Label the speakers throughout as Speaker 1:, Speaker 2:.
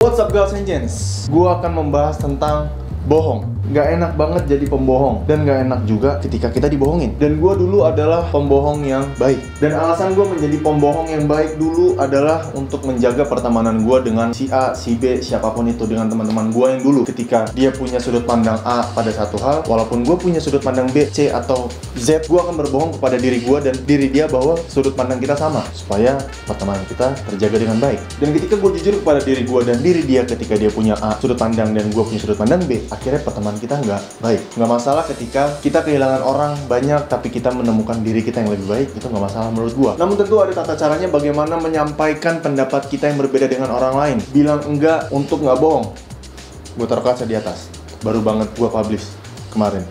Speaker 1: What's up girls and gents? Gue akan membahas tentang bohong. Gak enak banget jadi pembohong, dan gak enak juga ketika kita dibohongin. Dan gue dulu adalah pembohong yang baik. Dan alasan gue menjadi pembohong yang baik dulu adalah untuk menjaga pertemanan gue dengan si A, si B, siapapun itu, dengan teman-teman gue yang dulu. Ketika dia punya sudut pandang A pada satu hal, walaupun gue punya sudut pandang B, C, atau Z, gue akan berbohong kepada diri gue dan diri dia bahwa sudut pandang kita sama, supaya pertemanan kita terjaga dengan baik. Dan ketika gue jujur kepada diri gue dan diri dia ketika dia punya A sudut pandang dan gue punya sudut pandang B, akhirnya pertemanan kita nggak baik. Nggak masalah ketika kita kehilangan orang banyak tapi kita menemukan diri kita yang lebih baik, itu nggak masalah menurut gua. Namun tentu ada tata caranya bagaimana menyampaikan pendapat kita yang berbeda dengan orang lain. Bilang enggak untuk nggak bohong. Gua taruh kaca di atas, baru banget gua publish kemarin,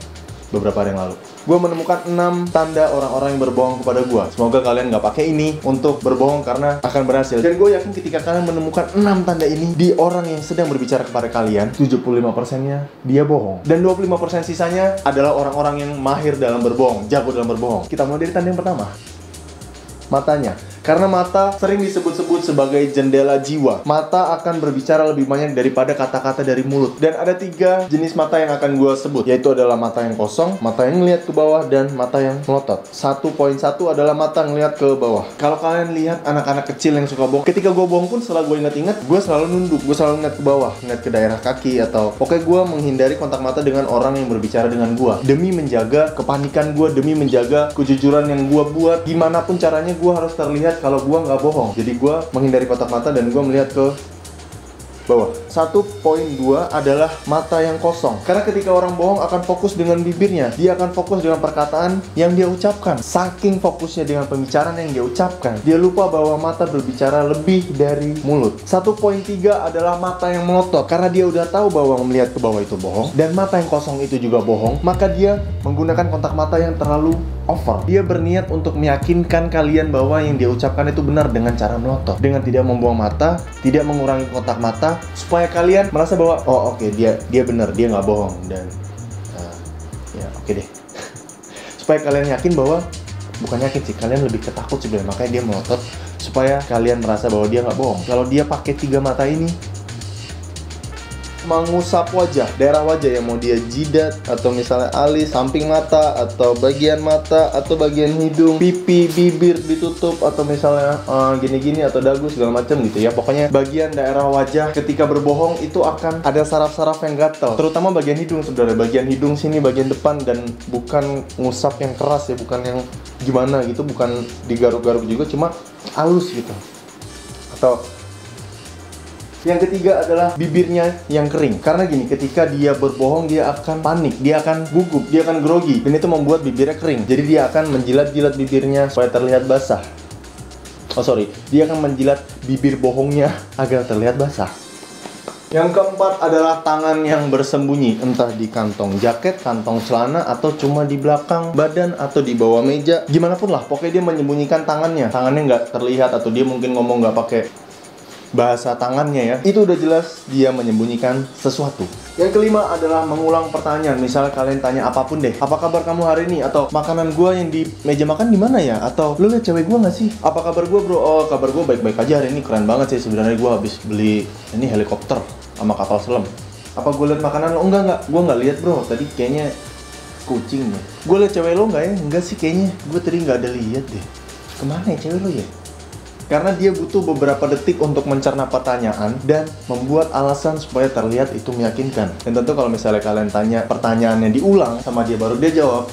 Speaker 1: beberapa hari yang lalu. Gue menemukan 6 tanda orang-orang yang berbohong kepada gue. Semoga kalian nggak pakai ini untuk berbohong karena akan berhasil. Dan gue yakin ketika kalian menemukan 6 tanda ini di orang yang sedang berbicara kepada kalian, 75%-nya dia bohong. Dan 25% sisanya adalah orang-orang yang mahir dalam berbohong, jago dalam berbohong. Kita mulai dari tanda yang pertama. Matanya. Karena mata sering disebut-sebut sebagai jendela jiwa. Mata akan berbicara lebih banyak daripada kata-kata dari mulut. Dan ada 3 jenis mata yang akan gue sebut, yaitu adalah mata yang kosong, mata yang ngeliat ke bawah, dan mata yang melotot. 1.1 adalah mata ngeliat ke bawah. Kalau kalian lihat anak-anak kecil yang suka bohong, ketika gue bohong pun setelah gue ingat-ingat, gue selalu nunduk, gue selalu ngeliat ke bawah, ngeliat ke daerah kaki, atau pokoknya gue menghindari kontak mata dengan orang yang berbicara dengan gue, demi menjaga kepanikan gue, demi menjaga kejujuran yang gue buat. Gimana pun caranya gue harus terlihat kalau gue nggak bohong. Jadi gue menghindari kontak mata dan gue melihat ke bawah. 1.2 adalah mata yang kosong. Karena ketika orang bohong akan fokus dengan bibirnya, dia akan fokus dengan perkataan yang dia ucapkan. Saking fokusnya dengan pembicaraan yang dia ucapkan, dia lupa bahwa mata berbicara lebih dari mulut. 1.3 adalah mata yang melotot. Karena dia udah tahu bahwa melihat ke bawah itu bohong, dan mata yang kosong itu juga bohong, maka dia menggunakan kontak mata yang terlalu over. Dia berniat untuk meyakinkan kalian bahwa yang dia ucapkan itu benar dengan cara melotot, dengan tidak membuang mata, tidak mengurangi kontak mata, supaya kalian merasa bahwa oh oke, dia benar, dia nggak bohong. Dan ya oke deh. Supaya kalian yakin bahwa, bukan yakin sih, kalian lebih ketakut sebenarnya, makanya dia melotot supaya kalian merasa bahwa dia nggak bohong. Kalau dia pakai 3 mata ini, mengusap wajah, daerah wajah yang mau dia jidat, atau misalnya alis, samping mata, atau bagian mata, atau bagian hidung, pipi, bibir ditutup, atau misalnya gini-gini, atau dagu, segala macam gitu ya. Pokoknya bagian daerah wajah ketika berbohong itu akan ada saraf-saraf yang gatel, terutama bagian hidung sebenarnya, bagian hidung sini, bagian depan, dan bukan ngusap yang keras ya, bukan yang gimana gitu, bukan digaruk-garuk juga, cuma halus gitu. Atau yang ketiga adalah bibirnya yang kering. Karena gini, ketika dia berbohong, dia akan panik, dia akan gugup, dia akan grogi, dan itu membuat bibirnya kering. Jadi dia akan menjilat-jilat bibirnya supaya terlihat basah. Dia akan menjilat bibir bohongnya agar terlihat basah. Yang keempat adalah tangan yang bersembunyi, entah di kantong jaket, kantong celana, atau cuma di belakang badan, atau di bawah meja. Gimana pun lah, pokoknya dia menyembunyikan tangannya. Tangannya nggak terlihat, atau dia mungkin ngomong nggak pakai bahasa tangannya ya. Itu udah jelas dia menyembunyikan sesuatu. Yang kelima adalah mengulang pertanyaan. Misalnya kalian tanya apapun deh, apa kabar kamu hari ini? Atau makanan gua yang di meja makan di mana ya? Atau lu lihat cewek gua nggak sih? Apa kabar gua bro? Oh, kabar gua baik-baik aja hari ini, keren banget sih sebenarnya, gua habis beli ini helikopter sama kapal selam. Apa gua lihat makanan lo? Enggak, gua nggak lihat bro, tadi kayaknya kucing deh. Gua lihat cewek lo nggak ya? Enggak sih kayaknya, gua tadi nggak ada lihat deh. Kemana ya cewek lo ya? Karena dia butuh beberapa detik untuk mencerna pertanyaan dan membuat alasan supaya terlihat itu meyakinkan. Dan tentu kalau misalnya kalian tanya pertanyaannya diulang sama dia baru dia jawab,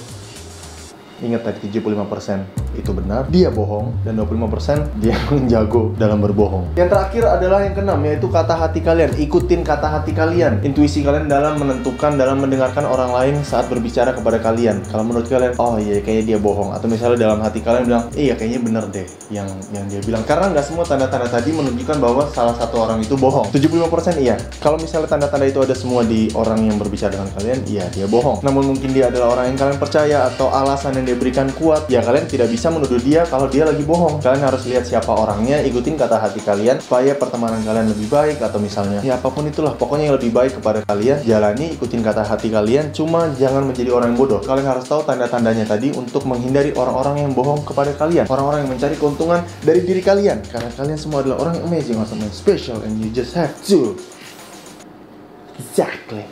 Speaker 1: ingat tadi 75% itu benar, dia bohong, dan 25% dia menjago dalam berbohong. Yang terakhir adalah yang keenam, yaitu kata hati kalian. Ikutin kata hati kalian, intuisi kalian dalam menentukan, dalam mendengarkan orang lain saat berbicara kepada kalian. Kalau menurut kalian, oh iya kayaknya dia bohong, atau misalnya dalam hati kalian bilang, iya kayaknya bener deh yang dia bilang. Karena nggak semua tanda-tanda tadi menunjukkan bahwa salah satu orang itu bohong. 75% iya. Kalau misalnya tanda-tanda itu ada semua di orang yang berbicara dengan kalian, iya dia bohong. Namun mungkin dia adalah orang yang kalian percaya, atau alasan yang dia berikan kuat, ya kalian tidak bisa bisa menuduh dia kalau dia lagi bohong. Kalian harus lihat siapa orangnya, ikutin kata hati kalian supaya pertemanan kalian lebih baik, atau misalnya ya apapun itulah, pokoknya yang lebih baik kepada kalian. Jalani, ikutin kata hati kalian, cuma jangan menjadi orang yang bodoh. Kalian harus tahu tanda-tandanya tadi untuk menghindari orang-orang yang bohong kepada kalian, orang-orang yang mencari keuntungan dari diri kalian, karena kalian semua adalah orang yang amazing, awesome, and special, and you just have to exactly